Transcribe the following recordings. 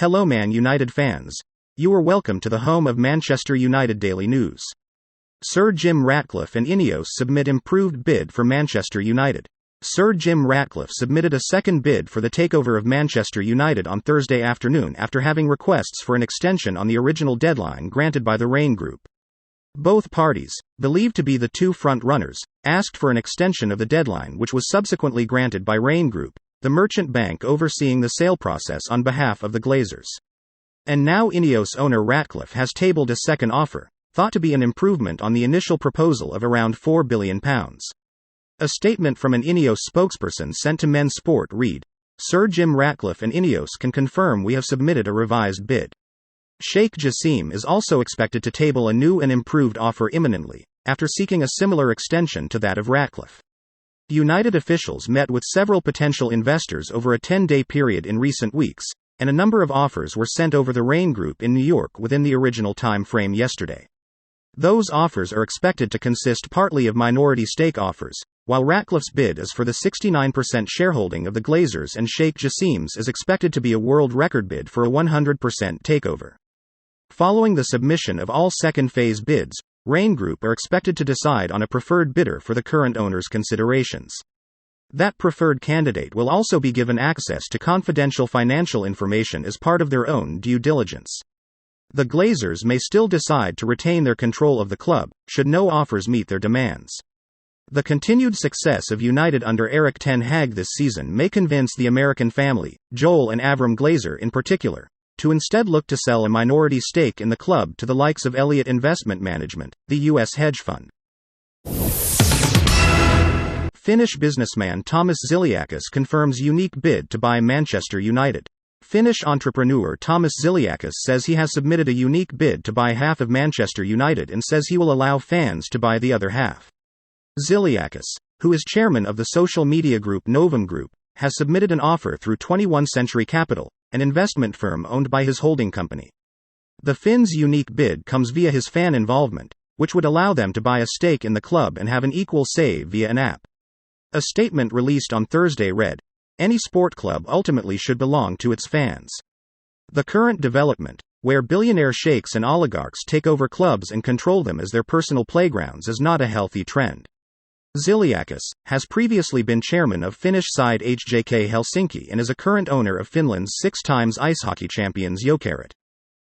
Hello Man United fans. You are welcome to the home of Manchester United Daily News. Sir Jim Ratcliffe and Ineos submit improved bid for Manchester United. Sir Jim Ratcliffe submitted a second bid for the takeover of Manchester United on Thursday afternoon after having requests for an extension on the original deadline granted by the Rain Group. Both parties, believed to be the two front-runners, asked for an extension of the deadline which was subsequently granted by Rain Group, the merchant bank overseeing the sale process on behalf of the Glazers. And now Ineos owner Ratcliffe has tabled a second offer, thought to be an improvement on the initial proposal of around £4 billion. A statement from an Ineos spokesperson sent to Men Sport read, "Sir Jim Ratcliffe and Ineos can confirm we have submitted a revised bid." Sheikh Jassim is also expected to table a new and improved offer imminently, after seeking a similar extension to that of Ratcliffe. United officials met with several potential investors over a 10-day period in recent weeks, and a number of offers were sent over the Rain Group in New York within the original time frame yesterday. Those offers are expected to consist partly of minority stake offers, while Ratcliffe's bid is for the 69% shareholding of the Glazers and Sheikh Jassim's is expected to be a world record bid for a 100% takeover. Following the submission of all second-phase bids, Rain Group are expected to decide on a preferred bidder for the current owner's considerations. That preferred candidate will also be given access to confidential financial information as part of their own due diligence. The Glazers may still decide to retain their control of the club, should no offers meet their demands. The continued success of United under Erik ten Hag this season may convince the American family, Joel and Avram Glazer in particular, to instead look to sell a minority stake in the club to the likes of Elliott Investment Management, the U.S. hedge fund. Finnish businessman Thomas Zilliacus confirms unique bid to buy Manchester United. Finnish entrepreneur Thomas Zilliacus says he has submitted a unique bid to buy half of Manchester United and says he will allow fans to buy the other half. Zilliacus, who is chairman of the social media group Novum Group, has submitted an offer through 21st Century Capital, an investment firm owned by his holding company. The Finn's unique bid comes via his fan involvement, which would allow them to buy a stake in the club and have an equal say via an app. A statement released on Thursday read, "Any sport club ultimately should belong to its fans. The current development, where billionaire sheikhs and oligarchs take over clubs and control them as their personal playgrounds, is not a healthy trend." Zilliacus has previously been chairman of Finnish side HJK Helsinki and is a current owner of Finland's 6-time ice hockey champions Jokerit.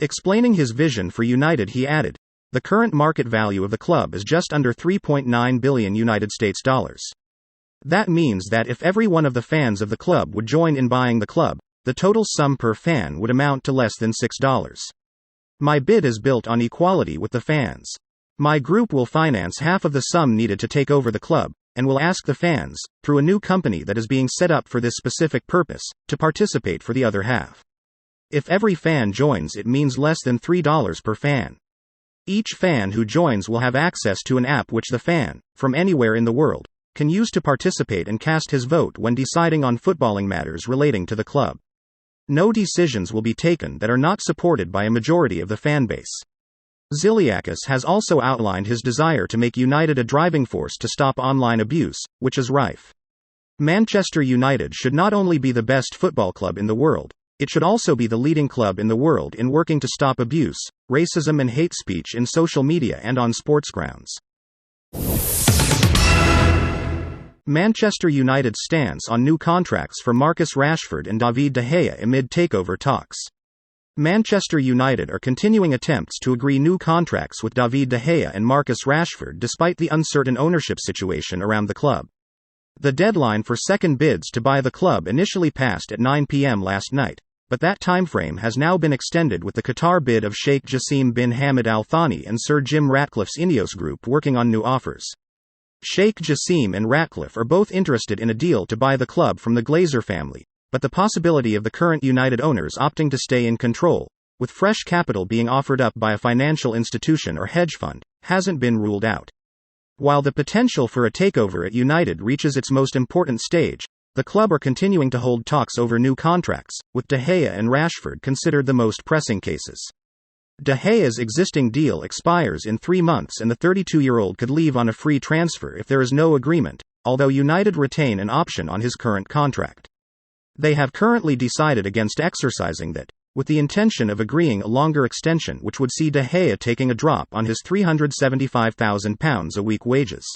Explaining his vision for United, he added, "The current market value of the club is just under $3.9 billion United States dollars. That means that if every one of the fans of the club would join in buying the club, the total sum per fan would amount to less than $6. My bid is built on equality with the fans. My group will finance half of the sum needed to take over the club, and will ask the fans, through a new company that is being set up for this specific purpose, to participate for the other half. If every fan joins, it means less than $3 per fan. Each fan who joins will have access to an app which the fan, from anywhere in the world, can use to participate and cast his vote when deciding on footballing matters relating to the club. No decisions will be taken that are not supported by a majority of the fan base." Zilliacus has also outlined his desire to make United a driving force to stop online abuse, which is rife. Manchester United should not only be the best football club in the world, it should also be the leading club in the world in working to stop abuse, racism and hate speech in social media and on sports grounds. Manchester United's stance on new contracts for Marcus Rashford and David De Gea amid takeover talks. Manchester United are continuing attempts to agree new contracts with David De Gea and Marcus Rashford despite the uncertain ownership situation around the club. The deadline for second bids to buy the club initially passed at 9 p.m. last night, but that timeframe has now been extended with the Qatar bid of Sheikh Jassim bin Hamad Al Thani and Sir Jim Ratcliffe's Ineos Group working on new offers. Sheikh Jassim and Ratcliffe are both interested in a deal to buy the club from the Glazer family, but the possibility of the current United owners opting to stay in control, with fresh capital being offered up by a financial institution or hedge fund, hasn't been ruled out. While the potential for a takeover at United reaches its most important stage, the club are continuing to hold talks over new contracts, with De Gea and Rashford considered the most pressing cases. De Gea's existing deal expires in 3 months and the 32-year-old could leave on a free transfer if there is no agreement, although United retain an option on his current contract. They have currently decided against exercising that, with the intention of agreeing a longer extension which would see De Gea taking a drop on his £375,000 a week wages.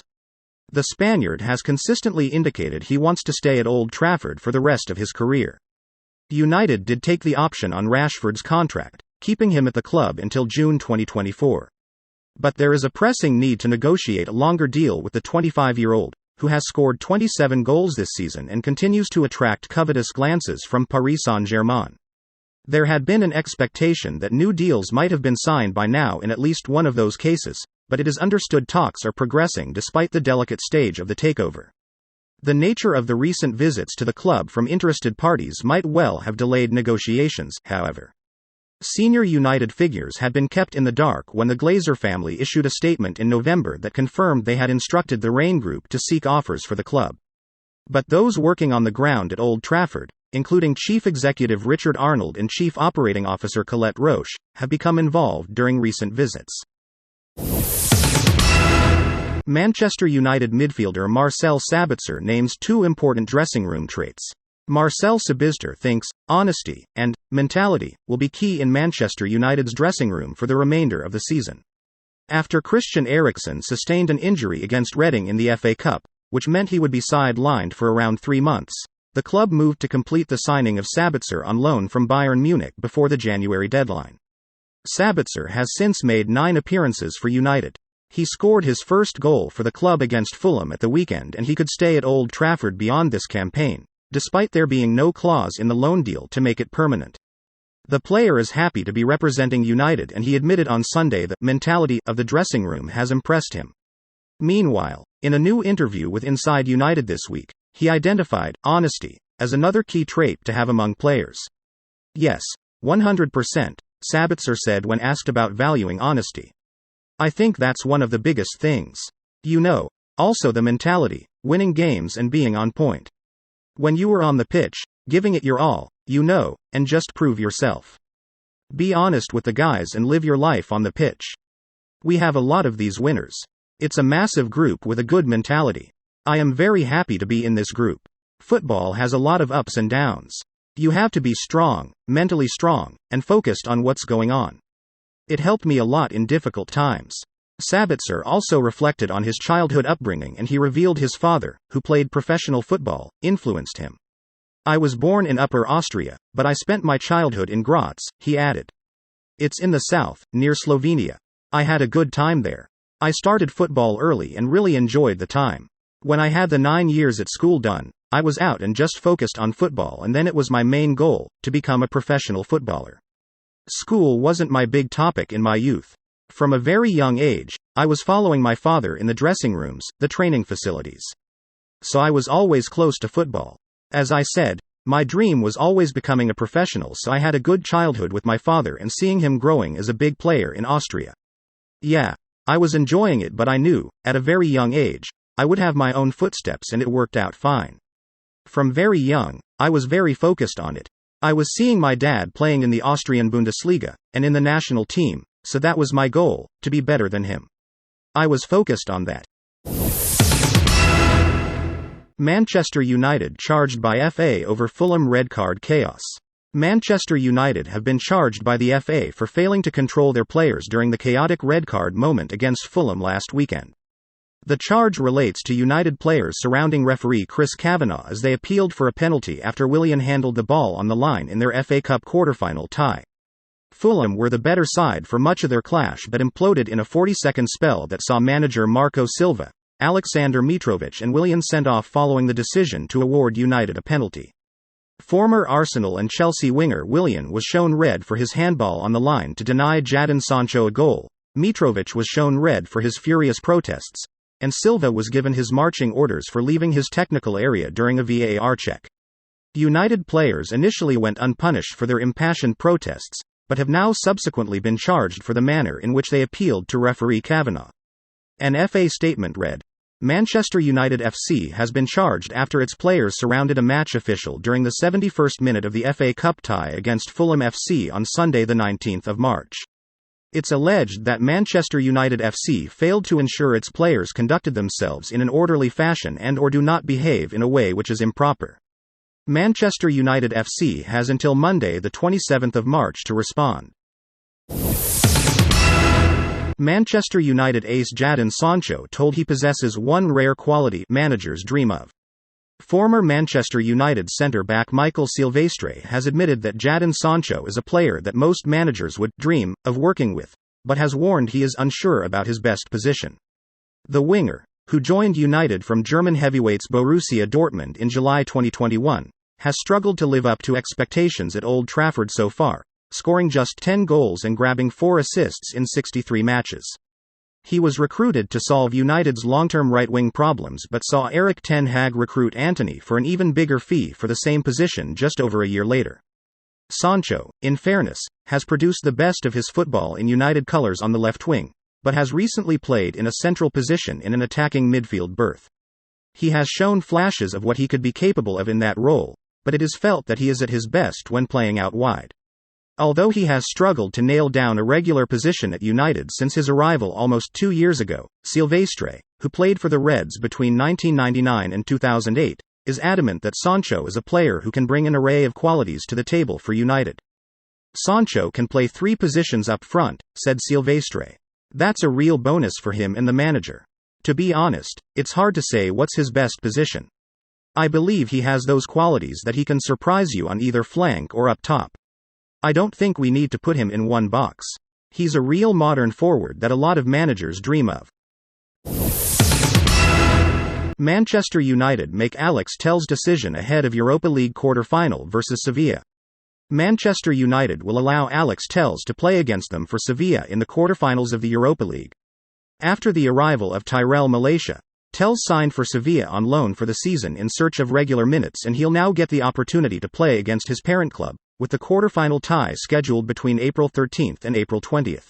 The Spaniard has consistently indicated he wants to stay at Old Trafford for the rest of his career. United did take the option on Rashford's contract, keeping him at the club until June 2024. But there is a pressing need to negotiate a longer deal with the 25-year-old, who has scored 27 goals this season and continues to attract covetous glances from Paris Saint-Germain. There had been an expectation that new deals might have been signed by now in at least one of those cases, but it is understood talks are progressing despite the delicate stage of the takeover. The nature of the recent visits to the club from interested parties might well have delayed negotiations, however. Senior United figures had been kept in the dark when the Glazer family issued a statement in November that confirmed they had instructed the Rain Group to seek offers for the club. But those working on the ground at Old Trafford, including Chief Executive Richard Arnold and Chief Operating Officer Colette Roche, have become involved during recent visits. Manchester United midfielder Marcel Sabitzer names two important dressing room traits. Marcel Sabitzer thinks honesty and mentality will be key in Manchester United's dressing room for the remainder of the season. After Christian Eriksen sustained an injury against Reading in the FA Cup, which meant he would be sidelined for around 3 months, the club moved to complete the signing of Sabitzer on loan from Bayern Munich before the January deadline. Sabitzer has since made 9 appearances for United. He scored his first goal for the club against Fulham at the weekend, and he could stay at Old Trafford beyond this campaign, despite there being no clause in the loan deal to make it permanent. The player is happy to be representing United, and he admitted on Sunday the mentality of the dressing room has impressed him. Meanwhile, in a new interview with Inside United this week, he identified honesty as another key trait to have among players. Yes, 100%, Sabitzer said when asked about valuing honesty. I think that's one of the biggest things. Also the mentality, winning games and being on point. When you are on the pitch, giving it your all, and just prove yourself. Be honest with the guys and live your life on the pitch. We have a lot of these winners. It's a massive group with a good mentality. I am very happy to be in this group. Football has a lot of ups and downs. You have to be strong, mentally strong, and focused on what's going on. It helped me a lot in difficult times. Sabitzer also reflected on his childhood upbringing, and he revealed his father, who played professional football, influenced him. I was born in Upper Austria, but I spent my childhood in Graz, he added. It's in the south, near Slovenia. I had a good time there. I started football early and really enjoyed the time. When I had the 9 years at school done, I was out and just focused on football, and then it was my main goal, to become a professional footballer. School wasn't my big topic in my youth. From a very young age, I was following my father in the dressing rooms, the training facilities. So I was always close to football. As I said, my dream was always becoming a professional, so I had a good childhood with my father and seeing him growing as a big player in Austria. Yeah, I was enjoying it, but I knew, at a very young age, I would have my own footsteps, and it worked out fine. From very young, I was very focused on it. I was seeing my dad playing in the Austrian Bundesliga, and in the national team, so that was my goal, to be better than him. I was focused on that. Manchester United charged by FA over Fulham red card chaos. Manchester United have been charged by the FA for failing to control their players during the chaotic red card moment against Fulham last weekend. The charge relates to United players surrounding referee Chris Kavanagh as they appealed for a penalty after Willian handled the ball on the line in their FA Cup quarter-final tie. Fulham were the better side for much of their clash, but imploded in a 40-second spell that saw manager Marco Silva, Alexander Mitrovic and Willian sent off following the decision to award United a penalty. Former Arsenal and Chelsea winger Willian was shown red for his handball on the line to deny Jadon Sancho a goal. Mitrovic was shown red for his furious protests, and Silva was given his marching orders for leaving his technical area during a VAR check. United players initially went unpunished for their impassioned protests, but have now subsequently been charged for the manner in which they appealed to referee Kavanagh. An FA statement read, Manchester United FC has been charged after its players surrounded a match official during the 71st minute of the FA Cup tie against Fulham FC on Sunday the 19th of March. It's alleged that Manchester United FC failed to ensure its players conducted themselves in an orderly fashion and/or do not behave in a way which is improper. Manchester United FC has until Monday the 27th of March to respond. Manchester United ace Jadon Sancho told he possesses one rare quality managers dream of. Former Manchester United centre-back Michael Silvestre has admitted that Jadon Sancho is a player that most managers would dream of working with, but has warned he is unsure about his best position. The winger, who joined United from German heavyweights Borussia Dortmund in July 2021, has struggled to live up to expectations at Old Trafford so far, scoring just 10 goals and grabbing 4 assists in 63 matches. He was recruited to solve United's long-term right-wing problems but saw Erik ten Hag recruit Antony for an even bigger fee for the same position just over a year later. Sancho, in fairness, has produced the best of his football in United colours on the left wing, but has recently played in a central position in an attacking midfield berth. He has shown flashes of what he could be capable of in that role, but it is felt that he is at his best when playing out wide. Although he has struggled to nail down a regular position at United since his arrival almost 2 years ago, Silvestre, who played for the Reds between 1999 and 2008, is adamant that Sancho is a player who can bring an array of qualities to the table for United. Sancho can play 3 positions up front, said Silvestre. That's a real bonus for him and the manager. To be honest, it's hard to say what's his best position. I believe he has those qualities that he can surprise you on either flank or up top. I don't think we need to put him in one box. He's a real modern forward that a lot of managers dream of. Manchester United make Alex Telles decision ahead of Europa League quarter-final versus Sevilla. Manchester United will allow Alex Telles to play against them for Sevilla in the quarter-finals of the Europa League. After the arrival of Tyrell Malacia, Telles signed for Sevilla on loan for the season in search of regular minutes, and he'll now get the opportunity to play against his parent club, with the quarter-final tie scheduled between April 13th and April 20th.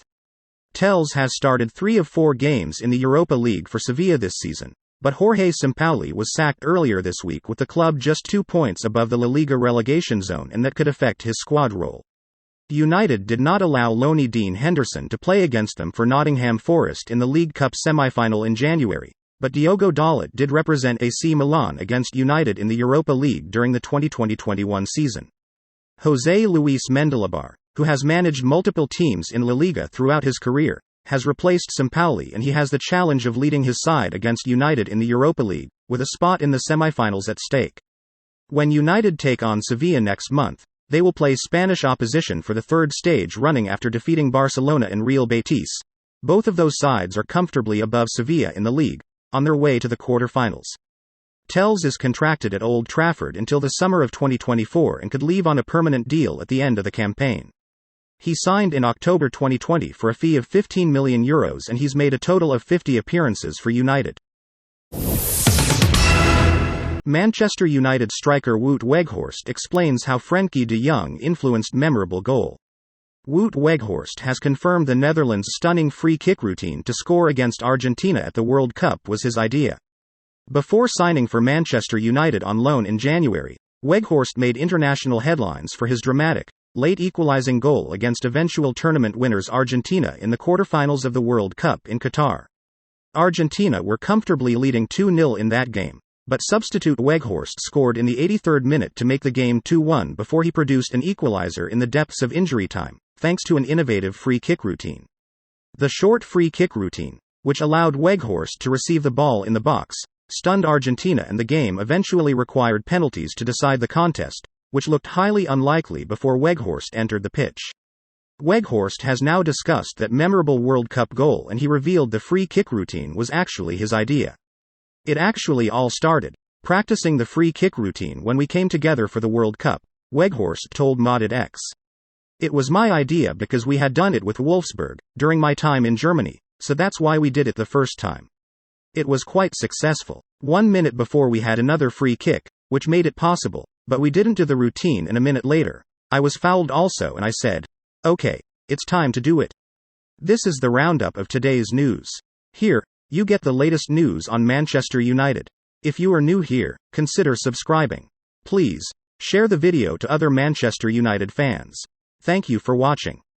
Telles has started 3 of 4 games in the Europa League for Sevilla this season, but Jorge Sampaoli was sacked earlier this week with the club just 2 points above the La Liga relegation zone, and that could affect his squad role. United did not allow loanee Dean Henderson to play against them for Nottingham Forest in the League Cup semi-final in January, but Diogo Dalot did represent AC Milan against United in the Europa League during the 2020-21 season. José Luis Mendilibar, who has managed multiple teams in La Liga throughout his career, has replaced Sampaoli, and he has the challenge of leading his side against United in the Europa League, with a spot in the semi-finals at stake. When United take on Sevilla next month, they will play Spanish opposition for the 3rd stage running after defeating Barcelona and Real Betis. Both of those sides are comfortably above Sevilla in the league, on their way to the quarter-finals. Telles is contracted at Old Trafford until the summer of 2024 and could leave on a permanent deal at the end of the campaign. He signed in October 2020 for a fee of €15 million, and he's made a total of 50 appearances for United. Manchester United striker Wout Weghorst explains how Frenkie de Jong influenced memorable goal. Wout Weghorst has confirmed the Netherlands' stunning free-kick routine to score against Argentina at the World Cup was his idea. Before signing for Manchester United on loan in January, Weghorst made international headlines for his dramatic, late equalizing goal against eventual tournament winners Argentina in the quarter-finals of the World Cup in Qatar. Argentina were comfortably leading 2-0 in that game, but substitute Weghorst scored in the 83rd minute to make the game 2-1 before he produced an equalizer in the depths of injury time, thanks to an innovative free-kick routine. The short free-kick routine, which allowed Weghorst to receive the ball in the box, stunned Argentina, and the game eventually required penalties to decide the contest, which looked highly unlikely before Weghorst entered the pitch. Weghorst has now discussed that memorable World Cup goal, and he revealed the free-kick routine was actually his idea. It actually all started practicing the free-kick routine when we came together for the World Cup, Weghorst told Modded X. It was my idea because we had done it with Wolfsburg during my time in Germany, so that's why we did it the first time. It was quite successful. 1 minute before we had another free kick, which made it possible, but we didn't do the routine, and a minute later, I was fouled also, and I said, okay, it's time to do it. This is the roundup of today's news. Here, you get the latest news on Manchester United. If you are new here, consider subscribing. Please, share the video to other Manchester United fans. Thank you for watching.